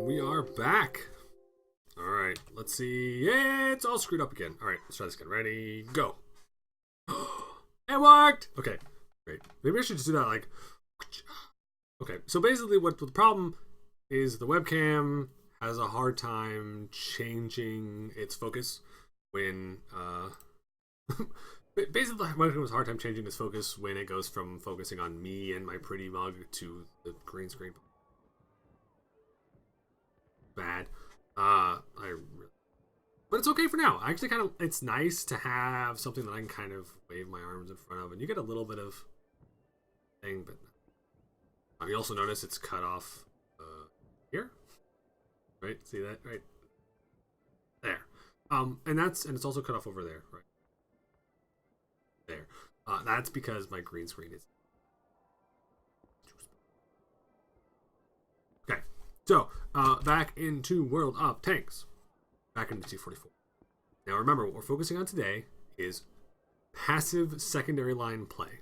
And we are back. Alright, let's see. Yeah, it's all screwed up again. Alright, let's try this again. Ready, go. It worked! Okay, great. Maybe I should just do that like... Okay, so basically what the problem is, the webcam has a hard time changing its focus when... Basically, the webcam has a hard time changing its focus when it goes from focusing on me and my pretty mug to the green screen. Bad. But it's okay for now. I actually it's nice to have something that I can kind of wave my arms in front of, and you get a little bit of thing, but you also notice it's cut off here, right? See that right there, and it's also cut off over there, right there. That's because my green screen is okay. So back into World of Tanks. Back into T-44. Now remember, what we're focusing on today is passive secondary line play.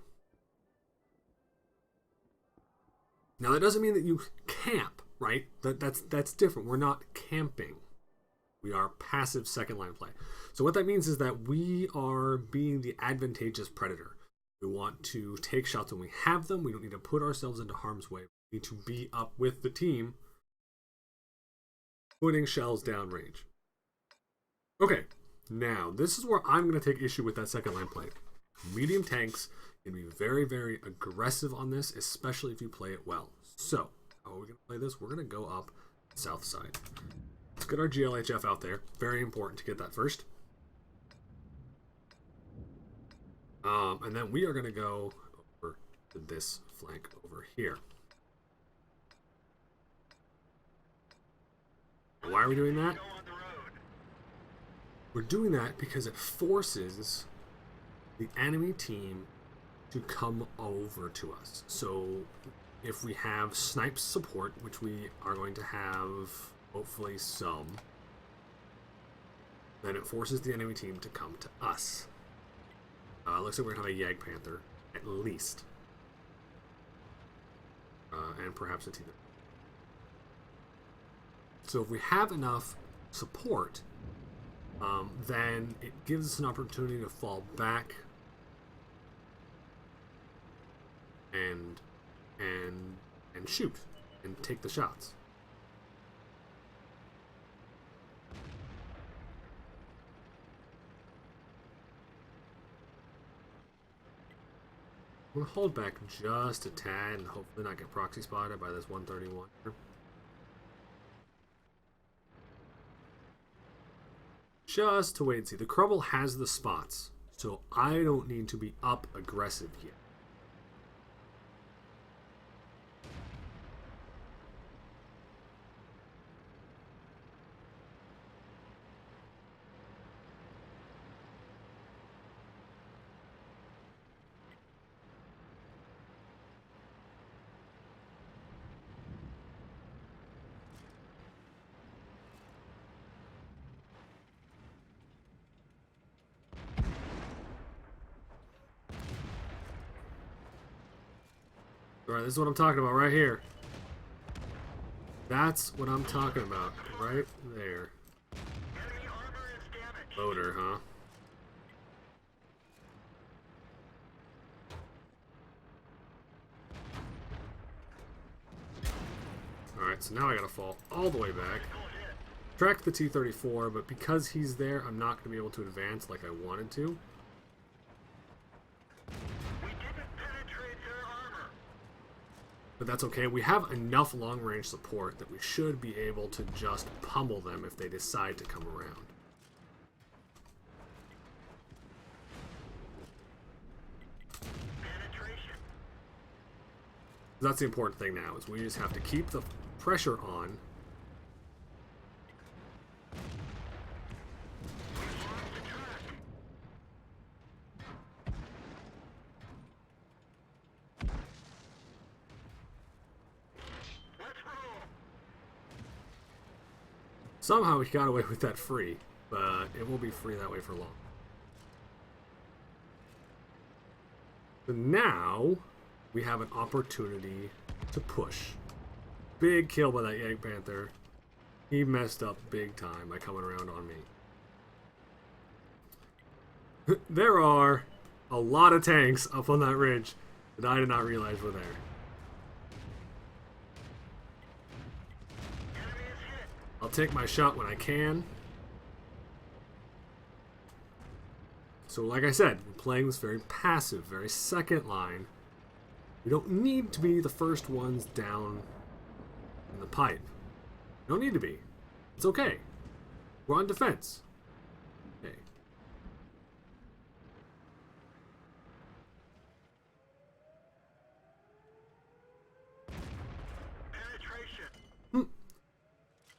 Now that doesn't mean that you camp, right? That's different. We're not camping. We are passive second line play. So what that means is that we are being the advantageous predator. We want to take shots when we have them. We don't need to put ourselves into harm's way. We need to be up with the team, putting shells downrange. Okay, now this is where I'm going to take issue with that second line play. Medium tanks can be very, very aggressive on this, especially if you play it well. So, how are we going to play this? We're going to go up the south side. Let's get our GLHF out there. Very important to get that first. And then we are going to go over to this flank over here. Why are we doing that? We're doing that because it forces the enemy team to come over to us. So if we have snipe support, which we are going to have hopefully some, then it forces the enemy team to come to us. Looks like we're going to have a Yag Panther, at least. And perhaps a T-34. So if we have enough support, then it gives us an opportunity to fall back and shoot and take the shots. We'll hold back just a tad and hopefully not get proxy spotted by this 131. Just to wait and see. The Crubble has the spots, so I don't need to be up aggressive yet. Alright, this is what I'm talking about right here. That's what I'm talking about right there. Loader, huh? Alright, so now I gotta fall all the way back. Track the T-34, but because he's there, I'm not gonna be able to advance like I wanted to. But that's okay. We have enough long-range support that we should be able to just pummel them if they decide to come around. That's the important thing now, is we just have to keep the pressure on. Somehow we got away with that free, but it won't be free that way for long. So now we have an opportunity to push. Big kill by that Yag Panther. He messed up big time by coming around on me. There are a lot of tanks up on that ridge that I did not realize were there. I'll take my shot when I can. So like I said, we're playing this very passive, very second line. We don't need to be the first ones down in the pipe. We don't need to be. It's okay. We're on defense. Okay.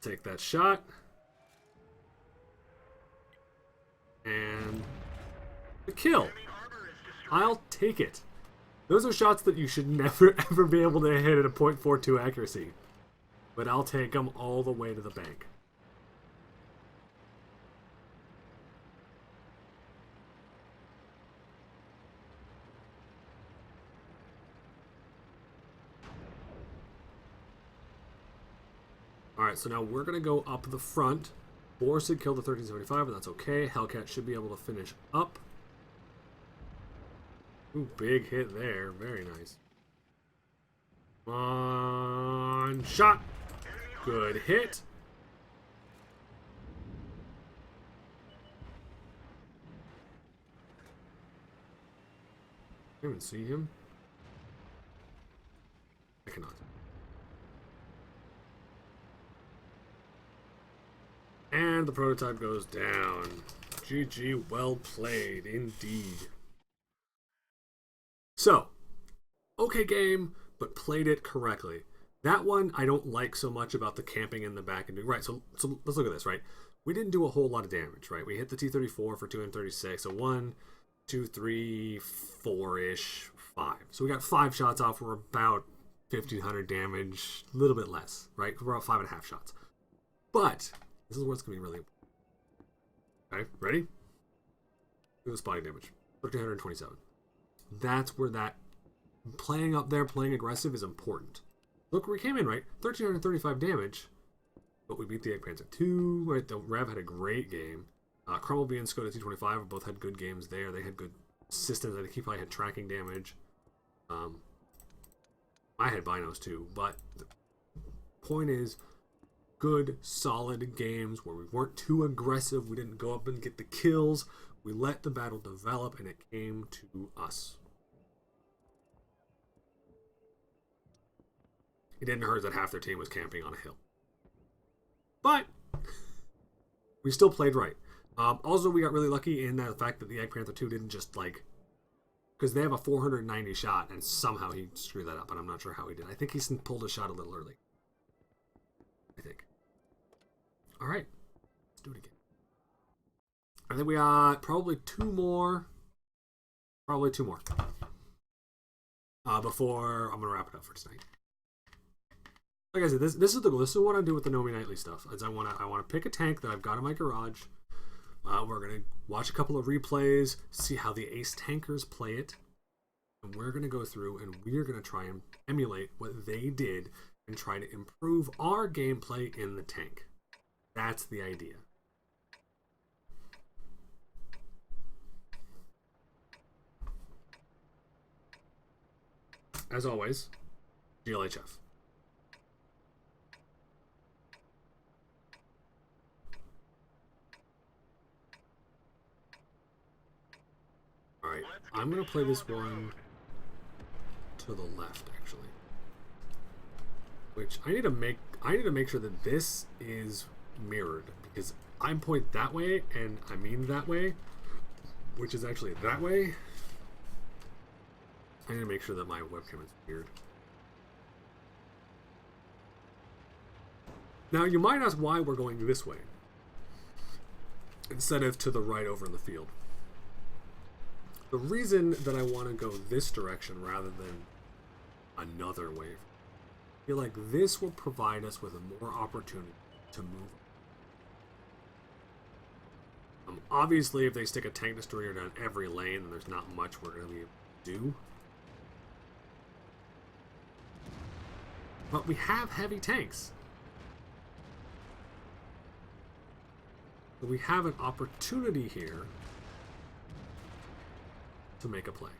Take that shot. And the kill. I'll take it. Those are shots that you should never ever be able to hit at a .42 accuracy. But I'll take them all the way to the bank. Alright, so now we're going to go up the front. Borsig killed the 1375, but that's okay. Hellcat should be able to finish up. Ooh, big hit there. Very nice. Come on. Shot. Good hit. I can't even see him. I cannot. And the prototype goes down. GG, well played, indeed. So, okay game, but played it correctly. That one I don't like so much about the camping in the back and doing. Right, so let's look at this, right? We didn't do a whole lot of damage, right? We hit the T-34 for 236, so 1, 2, 3, 4-ish, 5. So we got 5 shots off. We're about 1,500 damage, a little bit less, right? We're about 5.5 shots. But this is where it's going to be really important. Okay, ready? Look at the spotting damage. 1,327. That's where that playing up there, playing aggressive is important. Look where we came in, right? 1,335 damage. But we beat the Eggpants at 2. Right? The Rev had a great game. Crumblebee and Skoda T-25 both had good games there. They had good systems. I think he probably had tracking damage. I had binos too. But the point is, good, solid games where we weren't too aggressive. We didn't go up and get the kills. We let the battle develop, and it came to us. It didn't hurt that half their team was camping on a hill. But we still played right. Also, we got really lucky in the fact that the Egg Panther 2 didn't just, like... Because they have a 490 shot, and somehow he screwed that up, and I'm not sure how he did. I think he pulled a shot a little early. I think. Alright. Let's do it again. I think we got probably 2 more. Probably 2 more. Before I'm going to wrap it up for tonight. Like I said, this is the goal. This is what I do with the Gnom3y Nightly stuff. Is I want to pick a tank that I've got in my garage. We're going to watch a couple of replays, see how the ace tankers play it. And we're going to go through and we're going to try and emulate what they did and try to improve our gameplay in the tank. That's the idea. As always, GLHF. Alright, I'm going to play this one to the left, actually. Which I need to make sure that this is mirrored, because I point that way and I mean that way, which is actually that way. I need to make sure that my webcam is weird. Now you might ask why we're going this way instead of to the right over in the field. The reason that I want to go this direction rather than another way, I feel like this will provide us with a more opportunity to move. Obviously, if they stick a tank destroyer down every lane, then there's not much we're going to be able to do. But we have heavy tanks. So we have an opportunity here to make a play.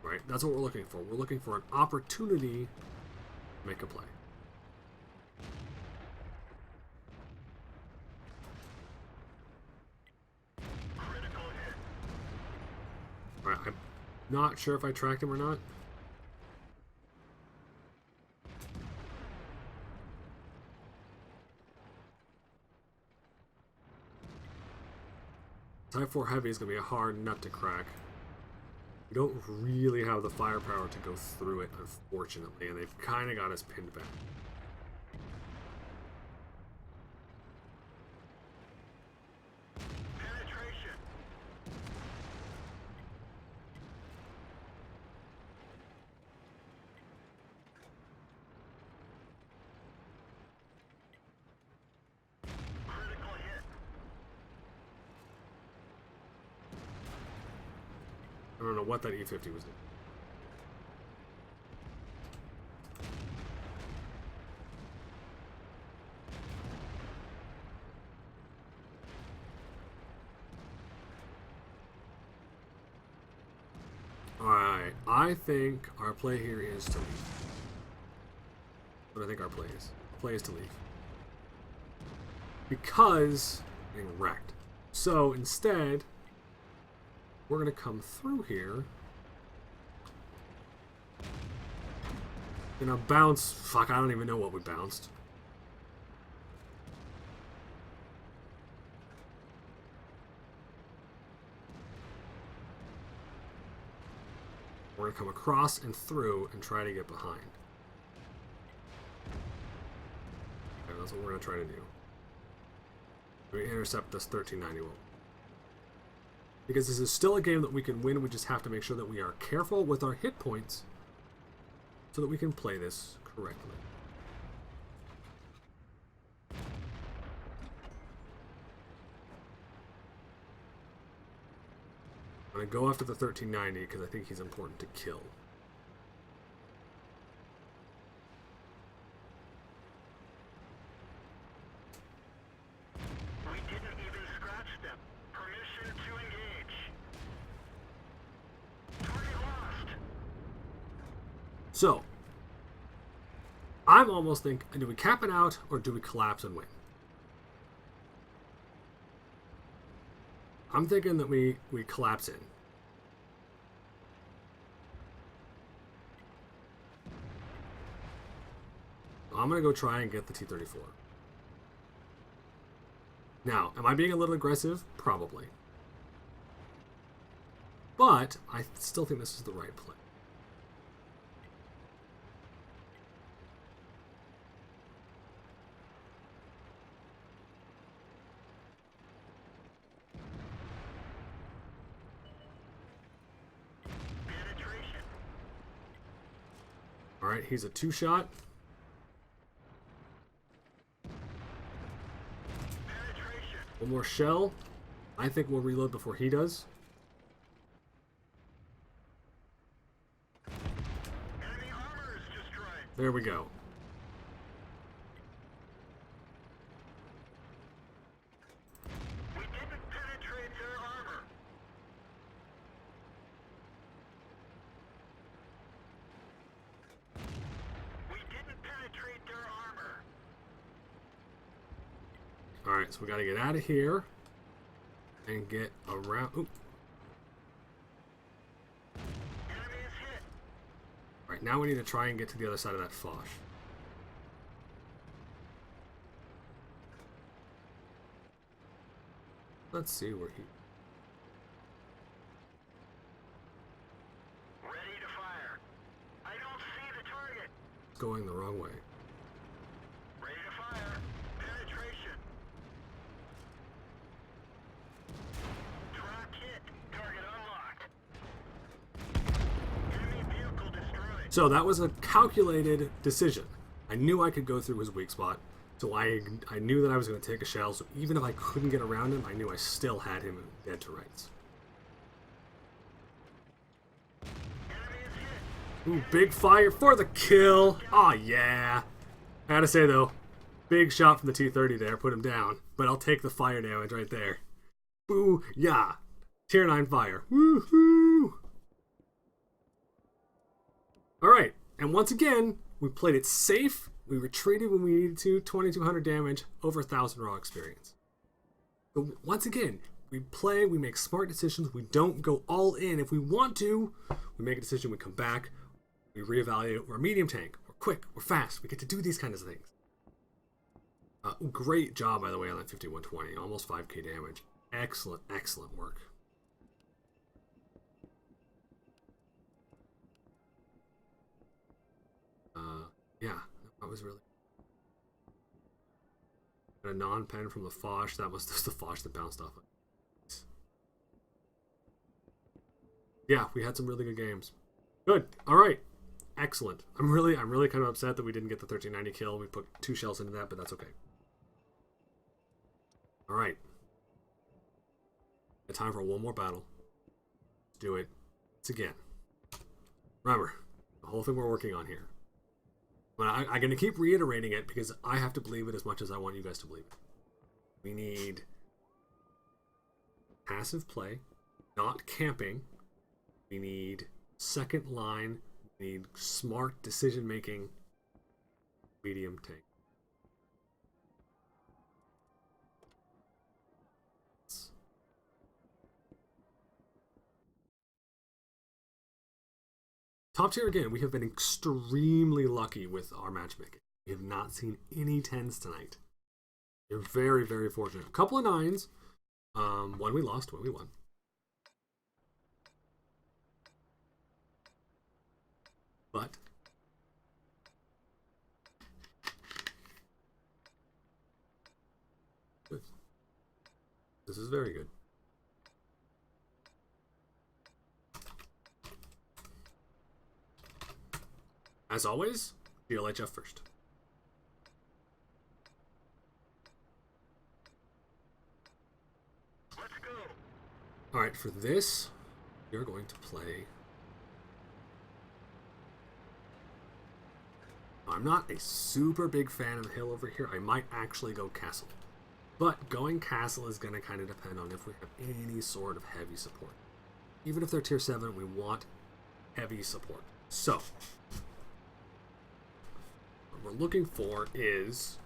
Right? That's what we're looking for. We're looking for an opportunity to make a play. Alright, I'm not sure if I tracked him or not. Type 4 Heavy is going to be a hard nut to crack. We don't really have the firepower to go through it, unfortunately, and they've kind of got us pinned back. Penetration. Critical hit. I don't know what that E-50 was doing. Alright, I think our play here is to leave. What I think our play is. Play is to leave. Because being wrecked. So instead, we're going to come through here. Gonna bounce. Fuck, I don't even know what we bounced. We're gonna come across and through and try to get behind. Okay, that's what we're gonna try to do. We intercept this 1390 wall. Because this is still a game that we can win, we just have to make sure that we are careful with our hit points so that we can play this correctly. I'm going to go after the 1390 because I think he's important to kill. We didn't even scratch them. Permission to engage. Target lost. So, I'm almost thinking, do we cap it out or do we collapse and win? I'm thinking that we collapse in. I'm going to go try and get the T-34. Now, am I being a little aggressive? Probably. But I still think this is the right play. Penetration. Alright, he's a two-shot. Penetration. One more shell. I think we'll reload before he does. Enemy armor is destroyed. There we go. We didn't penetrate their armor. We didn't penetrate their armor. Alright, so we gotta get out of here and get around. Oop. Enemy is hit. Alright, now we need to try and get to the other side of that Foch. Let's see where he's Ready to fire. I don't see the target. going the wrong way. Ready to fire. Penetration. Track hit. Target unlocked. Enemy vehicle destroyed. So that was a calculated decision. I knew I could go through his weak spot, so I knew that I was going to take a shell, so even if I couldn't get around him, I knew I still had him dead to rights. Enemy is hit. Ooh, big fire for the kill! Aw, yeah! I gotta say though, Big shot from the T-30 there, put him down. But I'll take the fire damage right there. Boo, yeah. Tier 9 fire. Woohoo! Alright, and once again, we played it safe. We retreated when we needed to. 2200 damage, over 1000 raw experience. But once again, we play, we make smart decisions. We don't go all in. If we want to, we make a decision, we come back, we reevaluate. We're a medium tank. We're quick, we're fast. We get to do these kinds of things. Great job, by the way, on that 5120. Almost 5k damage. Excellent, excellent work. Yeah, that was really... A non-pen from the Foch. That was just the Foch that bounced off it. Yeah, we had some really good games. Good. All right. Excellent. I'm really kind of upset that we didn't get the 1390 kill. We put 2 shells into that, but that's okay. All right. It's time for one more battle. Let's do it. It's again. Remember, the whole thing we're working on here. But I'm going to keep reiterating it because I have to believe it as much as I want you guys to believe it. We need passive play, not camping. We need second line. We need smart decision making. Medium tank. Top tier again, we have been extremely lucky with our matchmaking. We have not seen any 10s tonight. You're very, very fortunate. A couple of 9s. One we lost, one we won. But good. This is very good. As always, GLHF first. Let's go. Alright, for this, you're going to play... I'm not a super big fan of the hill over here. I might actually go castle. But going castle is going to kind of depend on if we have any sort of heavy support. Even if they're tier 7, we want heavy support. So... we're looking for is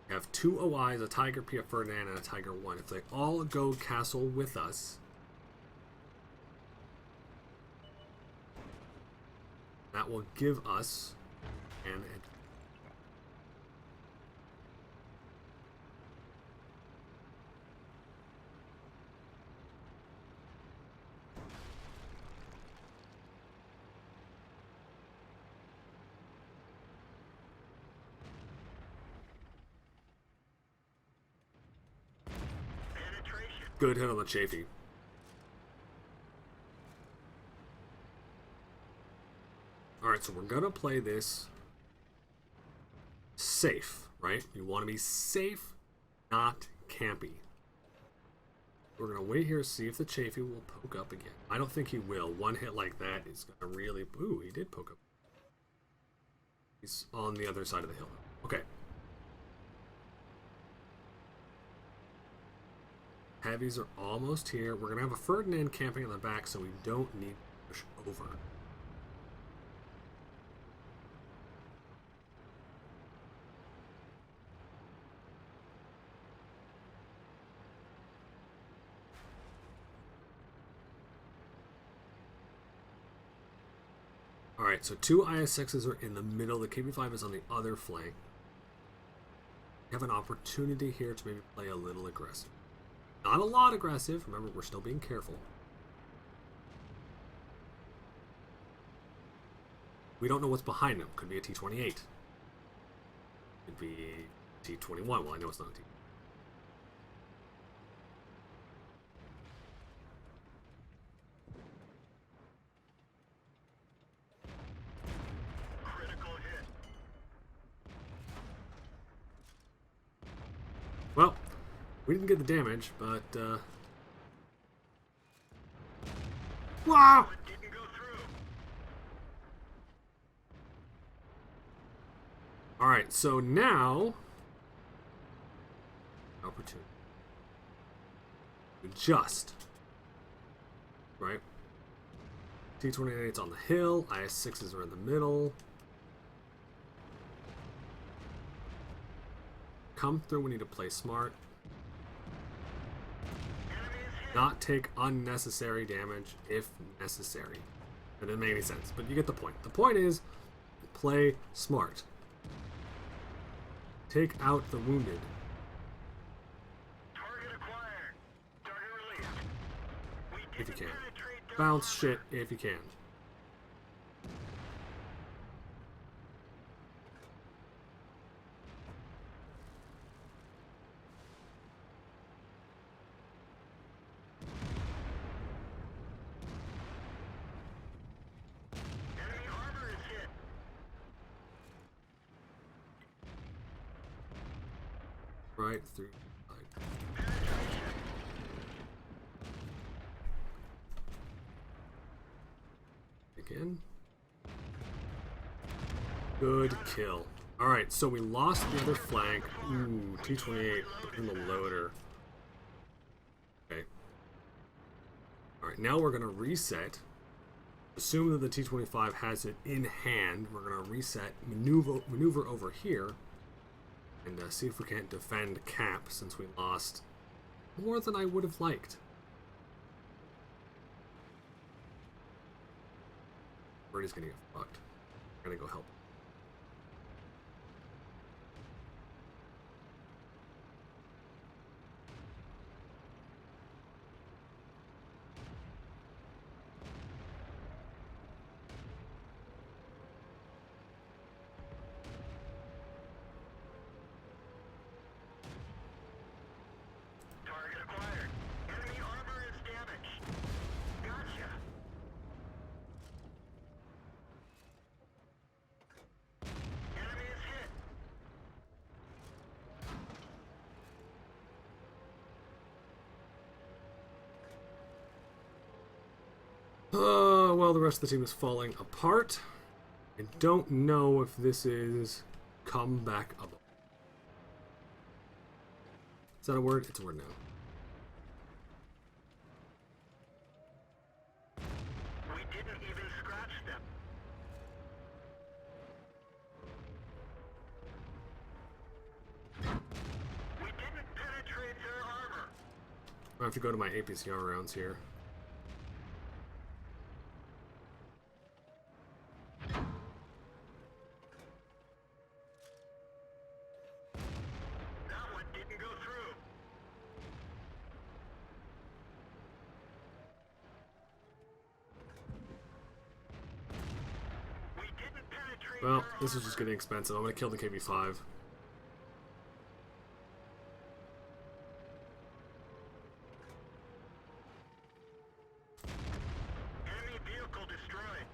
we have 2 OIs, a Tiger, PF Ferdinand, and a Tiger 1. If they all go castle with us, that will give us an edge. Good hit on the Chafee. Alright, so we're going to play this safe, right? You want to be safe, not campy. We're going to wait here to see if the Chafee will poke up again. I don't think he will. One hit like that is going to really... Ooh, he did poke up. He's on the other side of the hill. Okay. Heavies are almost here. We're going to have a Ferdinand camping in the back, so we don't need to push over. Alright, so 2 IS-6s are in the middle. The KB-5 is on the other flank. We have an opportunity here to maybe play a little aggressive. Not a lot aggressive. Remember, we're still being careful. We don't know what's behind him. Could be a T-28. Could be T-21. Well, I know it's not a T. Critical hit. Well, we didn't get the damage, but, wow! Didn't go through. Alright, so now opportunity. Adjust. Right? T-28's on the hill, IS-6s are in the middle. Come through, we need to play smart. Not take unnecessary damage if necessary. That doesn't make any sense, but you get the point. The point is, play smart. Take out the wounded. Target acquired. Target released. We If you didn't can. penetrate their Bounce armor. shit if you can. Enemy armor is hit. Right through. Penetration. Again. Good kill. Alright, so we lost the other flank. Ooh, T-28 in the loader. Okay. Alright, now we're going to reset. Assume that the T-25 has it in hand. We're going to reset, maneuver over here, and see if we can't defend Cap since we lost more than I would have liked. Birdie's gonna get fucked. I'm gonna go help. Target acquired. Enemy armor is damaged. Gotcha. Enemy is hit. Well, the rest of the team is falling apart. I don't know if this is comebackable. Is that a word? It's a word now. We didn't even scratch them. We didn't penetrate their armor. I have to go to my APCR rounds here. That one didn't go through. We didn't penetrate Well, their this is armor. just getting expensive. I'm gonna kill the KB5. Enemy vehicle destroyed.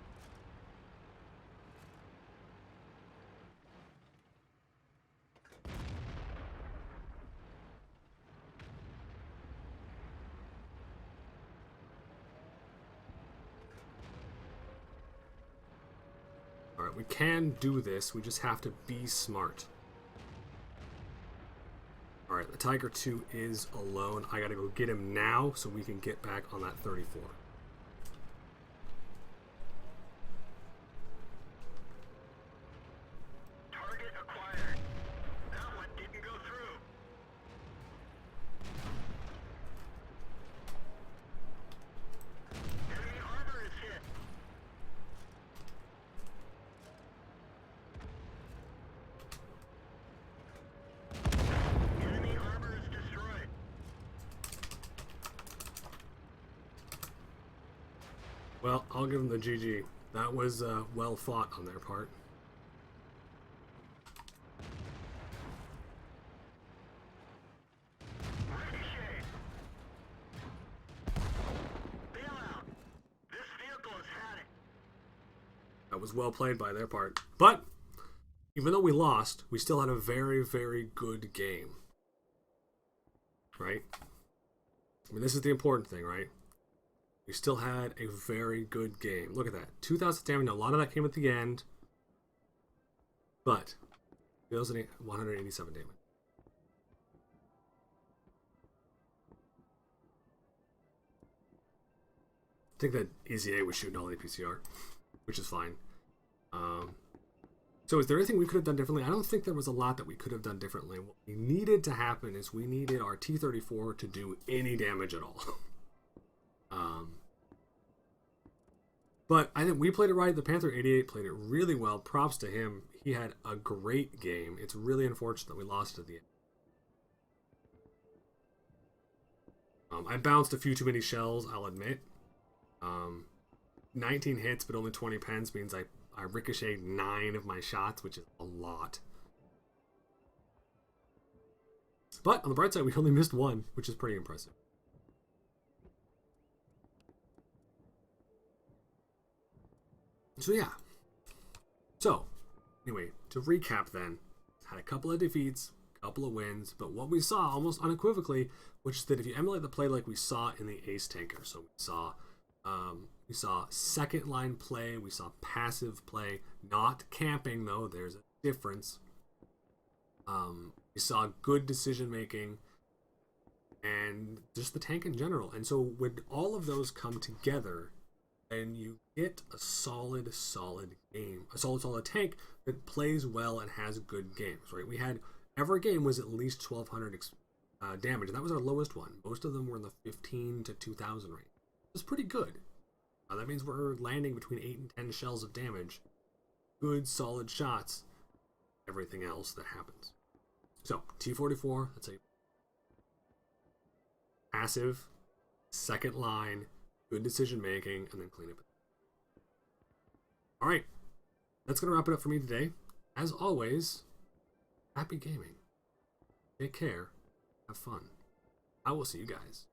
Alright, we can do this. We just have to be smart. Alright, the Tiger 2 is alone. I gotta go get him now so we can get back on that 34. Target acquired. That one didn't go through. Enemy armor is hit. Enemy armor is destroyed. Well, I'll give them the GG. That was well fought on their part. Ricochet. Bail out. This vehicle has had it. That was well played by their part. But, even though we lost, we still had a very, very good game. Right? I mean, this is the important thing, right? We still had a very good game. Look at that. 2,000 damage. Now, a lot of that came at the end. But Deals 187 damage. I think that EZA was shooting all the PCR, which is fine. So is there anything we could have done differently? I don't think there was a lot that we could have done differently. What we needed to happen is we needed our T-34 to do any damage at all. But I think we played it right. The Panther 88 played it really well. Props to him. He had a great game. It's really unfortunate that we lost at the end. I bounced a few too many shells, I'll admit. 19 hits, but only 20 pens means I ricocheted 9 of my shots, which is a lot. But on the bright side, we only missed 1, which is pretty impressive. So yeah. So, anyway, to recap then, had a couple of defeats, a couple of wins, but what we saw almost unequivocally, which is that if you emulate the play like we saw in the Ace Tanker, so we saw second line play, we saw passive play, not camping though, there's a difference. We saw good decision making and just the tank in general. And so when all of those come together, then you get a solid game, a solid tank that plays well and has good games, right? We had every game was at least 1200 damage, and that was our lowest one. Most of them were in the 15 to 2000 range. It's pretty good. That means we're landing between 8 and 10 shells of damage. Good, solid shots. Everything else that happens. So, T-44, that's a passive, second line, good decision making, and then clean up. Alright, that's going to wrap it up for me today. As always, happy gaming. Take care. Have fun. I will see you guys